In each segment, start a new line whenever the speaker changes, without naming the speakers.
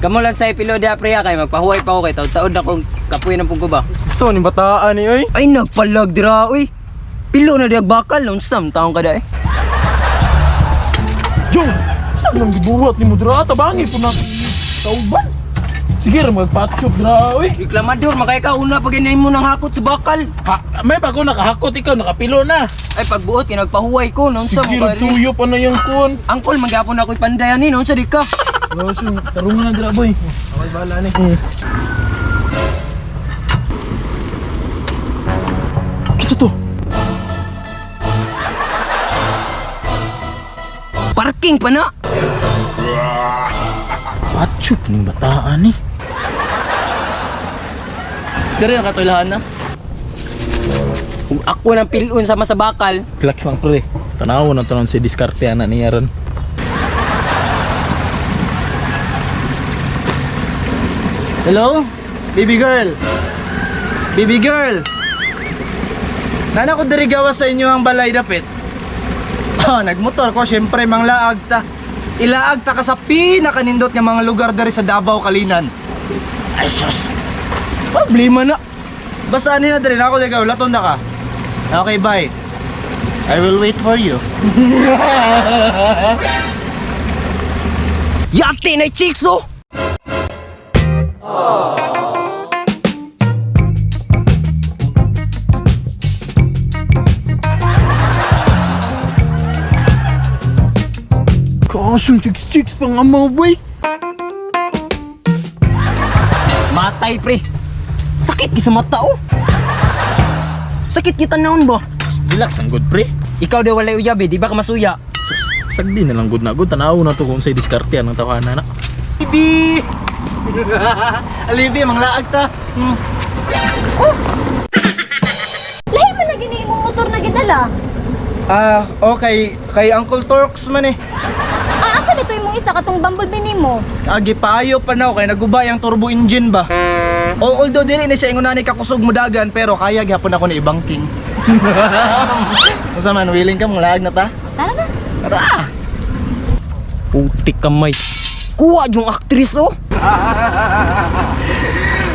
Kamu lang sa ipilo di apriya kay magpahuway pa ko kay taod-taod akong kapuy ng pungko ba.
So ni bataan ni oy.
Ay nagpalag dira oy. Pilo na diag bakal unsam taong kada eh.
Jong, saan lang gibuhat ni mo dira tabangi po na kauban. Sige ra magpatsyop dira oy.
Reklamador makay ka una pag inay mo nang hakot sa bakal.
Ha, may bago nakahakot ikaw nakapilo na.
Ay pagbuot kinagpahuway ko unsam
Sige
mo
ra suyop ano yung kun.
Angkol magyapon ako'y pandayan ni unsa di ka.
Roso, tarungan na dira boy. Okay bala ni. Kisa to?
Parking pa na.
Patsyop ning bataan ni. Dire na katoylahan na.
Kung ako nang pilon sama sa bakal.
Relax lang pre. Tanaw na tanon si diskarte ana niya ron. Hello? Baby girl. Baby girl. Nana ko diri gawas sa inyo ang balay dapit. Oh, nagmotor ko syempre manglaag ta. Ilaag ta ka sa pinakanindot nga mga lugar diri sa Davao Kalinan. Ay sus. Problema na. Basta ani na diri na ako digaw laton na ka. Okay, bye. I will wait for you.
Yate na chicks oh.
Kasong chicks pang amaw boy.
Matay pre. Sakit sa mata oh. Sakit kita naon ba?
Relax ang good pre.
Ikaw daw walay uyabi, di ba ka masuya?
Sagdi na lang good na good. Tanaw na to kung sa'y diskartean ng tawanan na.
Bibi!
Alibi, manglaag ta.
Lahi man lagi ni imong motor na gidala.
Okay. Kay Uncle Torx man eh.
Asa dito imong isa katong bumblebee nimo?
Agi paayo pa na kay nagubay ang turbo engine ba. Although dili ni siya ingon na ni kakusog mo dagan pero kaya gyapon ako na ibangking. Asa man willing ka manglaag na ta?
Tara na.
Tara.
Putik kamay. Kuha yung aktris oh.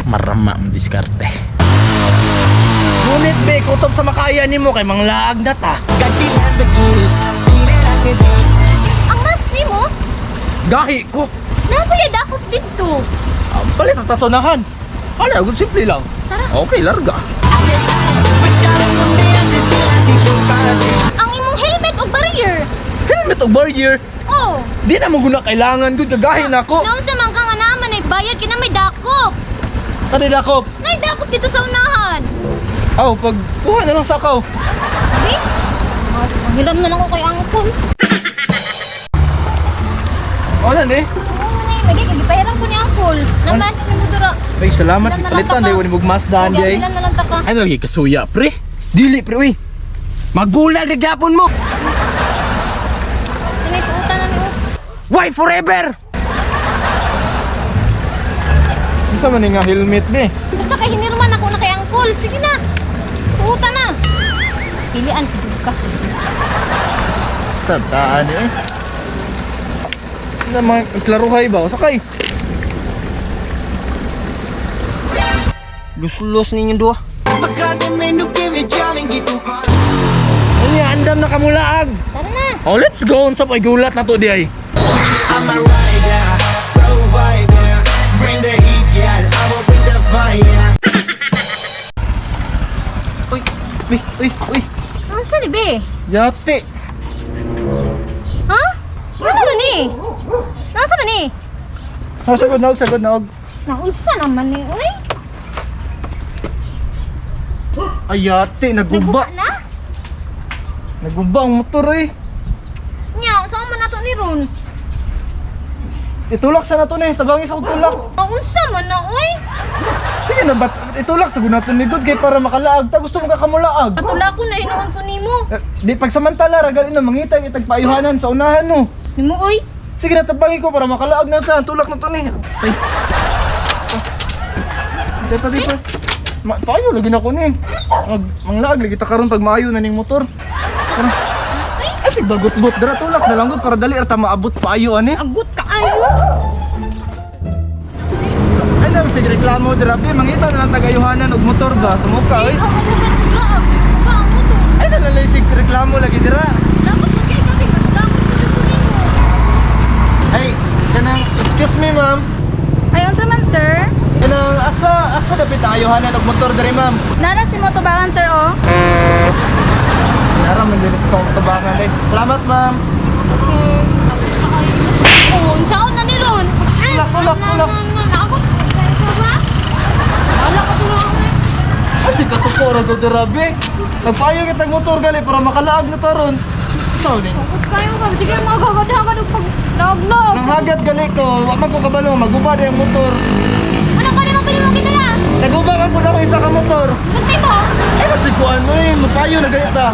Marama ang diskarte. Ngunit be, kutob sa makaya nimo kay manglaag na ta.
Ang mask nimo?
Gahi ko.
Napaya dakop dito.
Ang palit at tasonahan. Hala, good simple lang.
Tara.
Okay, larga.
Ang imong helmet o barrier.
Helmet o barrier.
Oh.
Di na mo guna kailangan good kagahin ako.
Noon sa man ka nga naman ay bayad kina may dakop.
Kanila ko.
Nay dakop dito sa unahan.
Aw, pag kuha na lang sakaw.
Eh? Ang hiram na lang ko kay angkol.
Wala ni.
Oo nay, lagi kagipahiram ko ni angkol. Na mask nimo dira.
Ay, salamat.
Ilan na lang
Palitan
taka?
day wani magmasdan
Lagi
day.
ilan na lang ta ka.
Ay, lagi kasuya, pre.
Dili pre uy. Magbulag reglapon mo.
Tinay suutan na nimo.
Why forever?
Isa man nga helmet ni.
Basta kay hinirman ako na kay angkol. Sige na. Suutan na. Pilian ka.
Tataan ni eh. Naman klaruhay ba? Sakay.
Luslus ninyo dua.
Ano yan? Andam na kamulaag.
Tara na.
Oh, let's go. Sa pa'y gulat na to di ay.
I'm a rider, provider. Bring the heat, girl. I will bring the fire.
Uy.
Ang saan be?
Yate.
Ha? Ano ba ni? Nasa ba ni?
Sagod na og.
Naunsa naman ni. Uy,
Ay, yate.
naguba
Naguba.
na?
Naguba ang motor eh.
Nya, saan man nato ni Ron?
Itulak sa nato ni. Tabangis ako tulak.
Naunsa man na, uy?
Sige na, ba't itulak sa gunaton ni God kay para makalaag ta. Gusto mo ka kamulaag.
Patula ko na hinuon ko nimo.
Di pagsamantala, ragalin na mangitag itagpaayuhanan sa unahan no.
Nimo, uy.
Sige na, tabangin ko para makalaag na ta. Tulak na to ni. Ay. Dito. Paayo lagi na ko ni. Manglaag lagi ta karon pag maayo na ning motor. Tara. Ay, sig bagot-got dara tulak na lang gud para dali ra ta maabot paayo ani.
Agot ka ayo.
sige reklamo dirabi mangita na lang tagayuhanan og motor ba sa muka oy.
Ikaw mo ka vlog. Ba ang motor.
Ay nalalasig reklamo lagi dira.
Dapat mo kaya kami magdamot sa tuloy mo.
Ay kanang excuse me ma'am.
Ayon sa man, sir.
Kanang asa dapat tagayuhanan og motor diri ma'am.
Nara si motobangan, sir, oh.
Nara man diri sa tubakan guys. Salamat ma'am.
Oh, unsaon na ni Ron?
Tulak.
Ako. Wala ka tulak.
Kasi kasukura do dirabi. Nagpayo kita og motor gali para makalaag na taron. So ni.
Kayo ka, sige magagadahan ka ng pag-log-log.
Nang hagat gali ko, wa man ko kabalo magubad ang motor.
Ano ka naman pwede mo kita na?
Nagubangan ko na ko isa ka motor.
Sunti mo?
Eh, kasi kuan mo eh, mapayo na ganyan ta.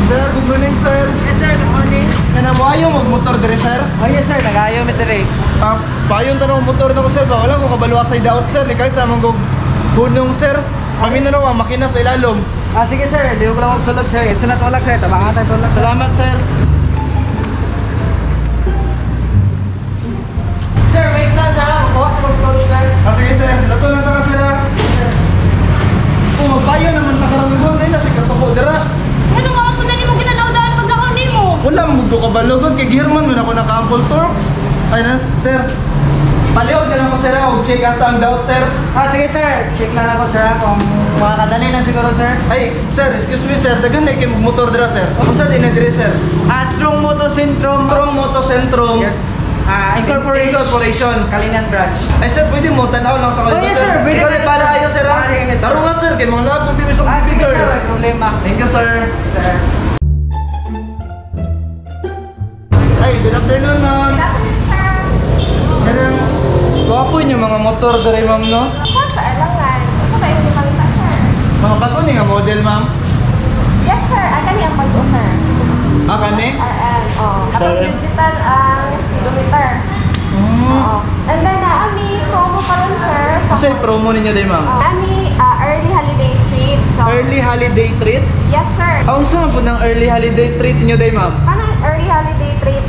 Sir, good morning, sir.
Yes sir, good morning.
Kana mo ayaw mag-motor dire, sir?
Oh yes sir, nag-ayaw mi dire.
Payon ta na motor na ko, sir ba? Wala ko kabalwa sa daot, sir. Di kahit tamang gog hunong, sir. Kami na raw ang makina sa ilalom.
Ah sige sir, di ko lang magsulod sir. Sunat tulak sir, tabangan tayo tulak.
Salamat, sir.
Sir, wait lang sir, magkuha sa mag-toll sir.
Sige, sir. Dato na ta, sir. Kung magpayo naman ta karang doon, ay nasi kasuko dira.
Ano nga ako na ni mo ginanaw-daan paglakaw ni mo?
Wala mo ko kabalogon kay Girman man ako naka-Uncle Torx. Ay na, sir. Paliod ka lang ko, sir. Og check asa ang doubt, sir.
Ah sige sir, check lang ako sir kung makakadali lang siguro sir.
Ay, sir, excuse me, sir. Dagan na kayo motor dira, sir. Unsa din na dire, sir?
Ah, Strong Moto Syndrome.
Strong Moto Centrum.
Yes. Ah,
Incorporation.
Kalinan branch.
Ay, sir, pwede mo tanaw lang sa
Oh,
kanila,
yes, sir. Pwede
Ikaw
tayo,
ay para
sir.
ayo, sir.
Ah, yes, sir.
Taro nga, sir. Kay mga lahat mo bibis
Ah
ng
sige
figure.
sir, may problema.
Thank you, sir.
Sir.
Ay, good afternoon, ma'am. Ganang gwapo niyo mga motor dere, ma'am, no?
Sa alangan. Ito kayo ni Pangita, sir.
Mga bago ni nga model, ma'am.
Yes, sir. Aga niyang pag-o, sir.
Ah, kani?
Oh.
Sir.
Kapag digital ang speedometer. Oo. And then, ami promo pa rin, sir.
Kasi promo ninyo day, ma'am.
Ami early holiday trip. So,
Early holiday treat?
yes, sir.
Ang saan po ng early holiday treat niyo day, ma'am?
Kanang early holiday trip,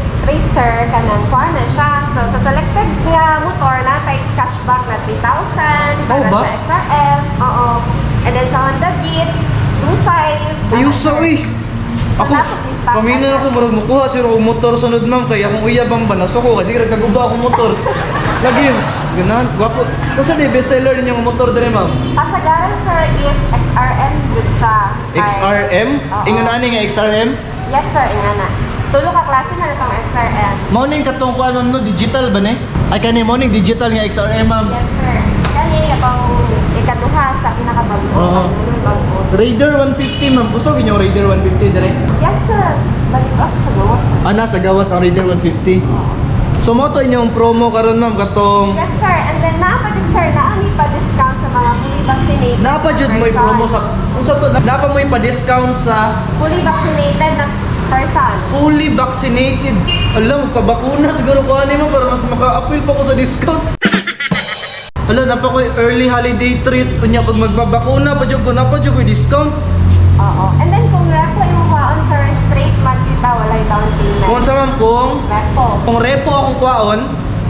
sir, kanang kuha na siya. So, sa selected nga motor na, tayo cashback na 3,000.
Oh,
Kanang
ba?
sa XRM. Oo. And then sa Honda Beat, 2,500.
Ayos sa, uy. Ako,
Dapat may stock
pamina
na.
ako, marag makuha sir og motor sunod, ma'am. Kaya akong uyabang ba, nasuko kasi nagkaguba akong motor. Lagi yun. Ganahan, gwapo. Kung saan yung bestseller ninyong motor dire, ma'am?
Kasagaran, sir, is XRM good siya. Ay,
XRM?
Oo.
Ingon ani nga XRM?
Yes, sir, ingana. Tulo ka klase na itong XRM.
Morning katong kuan no digital ba ne? Ay kani morning digital nga XRM, ma'am.
Yes, sir. Kani, itong ikaduha sa pinakabago.
Oo.
Bago.
Raider 150, ma'am. Gusto niyo Raider 150 dire?
Yes, sir. Balik ako sa gawa, sir.
Ana sa gawas ang Raider 150. So mo to inyong promo karon, ma'am, katong
Yes, sir. And then, napa din, sir, naami pa discount sa mga fully vaccinated.
napa jud mo
person.
promo sa unsa to? Napa mo pa-discount sa
Fully vaccinated na person.
fully vaccinated. Alam, magpabakuna siguro ko ani mo para mas maka-appeal pa ko sa discount. Ala, napa ko early holiday treat. Unya pag magbabakuna pa jud ko, napa jud ko discount.
Oo. And then, kung repo yung kuhaan, sir, straight monthly ta, walay down payment.
Kung sa ma'am
Repo.
kung repo akong kwaon,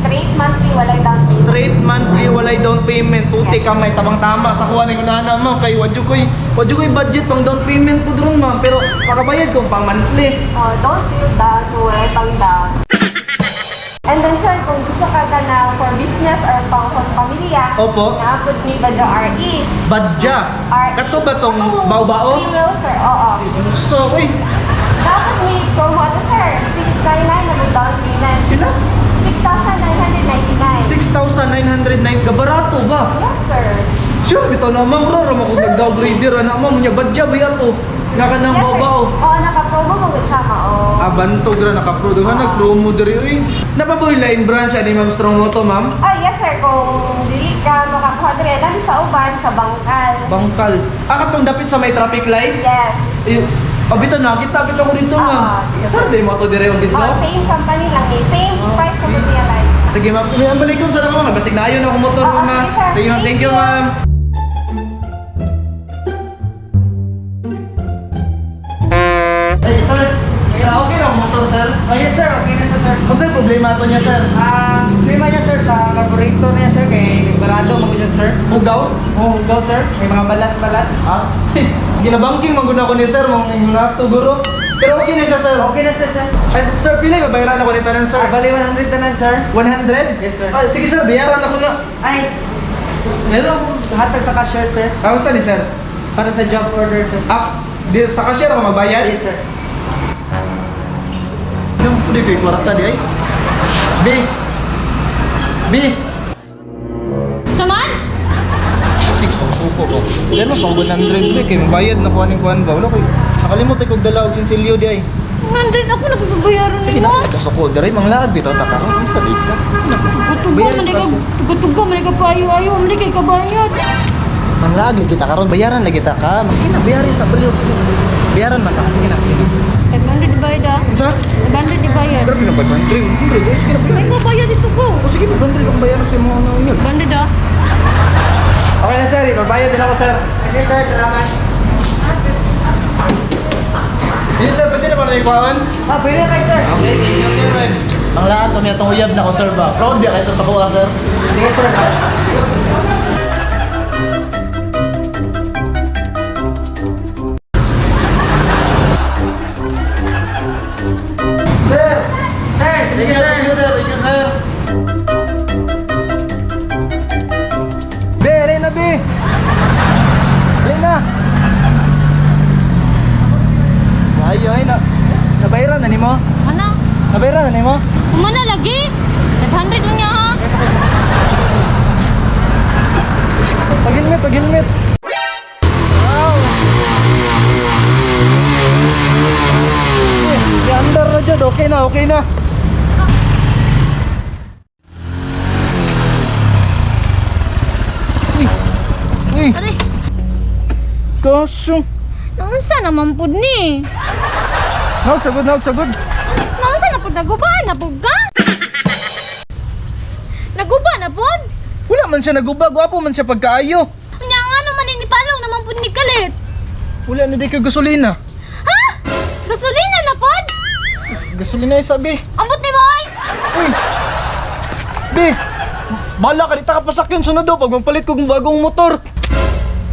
Straight monthly, walay down payment.
straight monthly walay down payment. Puti ka may tabang tama sa kuha ning unahan, ma'am. Kay wadyo ko'y budget pang down payment po dron, ma'am. Pero makabayad kong pang monthly.
Oh, don't feel down kung walay pang down. And then, sir, kung gusto ka na for business or pang pamilya,
Opo.
na-put me ba the RE?
Badja.
RE.
Kato ba tong
Oo.
bao-bao?
We will, sir. Oo.
So, uy,
Dapat may promo ito, sir. 699 na mag-down payment.
pila?
6,999.
6,909 kabarato ba?
Yes, sir.
Sure, bitaw na ma'am, ro mo kung nag-downgrader anak ma'am, nya badja ba yato? Nga ka nang
Yes, sir.
bao-bao.
Oo, naka-promo mo good siya, mao.
Abantog ra naka-pro ha nag-promo diri uy. Napaboy lain branch ani Ma'am Strong Moto, ma'am.
Ah, yes, sir. Kung dili ka makakuha diri, lang sa uban, sa bangkal.
Bangkal. Katong dapit sa may traffic light.
Yes.
Bitaw nakita ko dito, ma'am.
yes.
Saan day mo to dire og dito?
Oh, same company lang eh. Same price na realize.
Sige, ma'am. Ang balik ko sa ako, ma'am. Basig na ayon ako motor,
Oo,
ma'am.
sige, sir.
Sige, ma'am. Thank you, ma'am. Hey, sir. Sir, okay lang motor, sir.
Oh yes sir, okay na to sir.
Kung sir, problema to niya, sir.
Ah, problema niya sir sa carburetor niya sir kay dyan, sir.
Hugaw?
Oh, go, sir. May mga balas-balas.
Ah? Ginabangking maguna ko ni sir, mong natuguro. Pero okay na siya, sir.
Okay na, sir, sir.
Ay, sir, pila yung babayaran ako ni tanan, sir?
Bali 100 na lang, sir.
100?
Yes, sir.
Ah, sige, sir, bayaran ako na.
Ay, meron akong hatag sa cashier, sir.
Tawag sa ni, sir?
Para sa job order, sir.
Ah, di, sa cashier ako magbayad?
Yes, sir.
Yung pwede ko yung kwarta di ay. B! B!
Saman?
Six, suko ko. Yan mo, 100 kay magbayad na kuhanin kuhan ba? Wala koy. Nakalimot ay kog dala og sinsilyo di ay.
100 ako nagbabayaran
Sige
nimo.
na, kasuko diri manglaag bitaw ta karon ang salit ka.
Tugo
Bayaran
man
sa
ka,
kasi.
tugo man ka payo-ayo, man kay kabayad.
Manglaag lagi ta karon bayaran lagi ta ka. Maski na bayaran sa baliw sige. Bayaran man ta sige na sige na.
500 dibayad ah.
Unsa?
500 dibayad.
Grabe na 500. Sige na
May
bayaran.
kabayad dito ko.
O sige 500 ang bayaran sa mga ano yun.
500 ah.
Okay na, sir. Ibabayad din ako, sir. Okay, sir. Salamat.
Hindi sir, pwede na ba na ikuhaan?
Ah, pwede na kayo, sir.
Okay, thank you sir. Ang lahat kami itong uyab na ko sir ba? Proud ba kayo sa kuha sir?
Sige, sir.
Sir!
Sir, sige, sir.
Thank you sir, thank you sir. Be, alin na be! Alin na! Ay, na. Nabayaran na ni mo?
Ano?
Nabayaran na ni mo?
Kumana lagi? 500 lang niya ha?
Pag-helmet, pag-helmet. Wow! I-under na dyan, okay na, okay na. Uy! Uy!
Ari,
Kasyong!
naunsa naman pud ni?
Nagsagod, nagsagod.
Naunsa na pud naguba na pud ka? Naguba na pud?
Wala man siya naguba, gwapo man siya pagkaayo.
Unya nga naman inipalong naman pud ni kalit.
Wala na di kayo gasolina.
Ha? Gasolina na pud?
Gasolina yung sabi.
Ambot ni boy.
Uy! Be! Bala ka, di ta kapasakyan sunod daw pag magpalit kong bagong motor.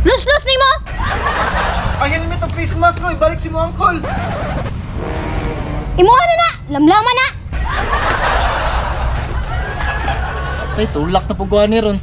Lus-lus ni mo.
Ang helmet at face mask ko, ibalik si mo uncle.
Imuha na na, lamlaman na.
Ay, tulak na pagkuhan ni Ron.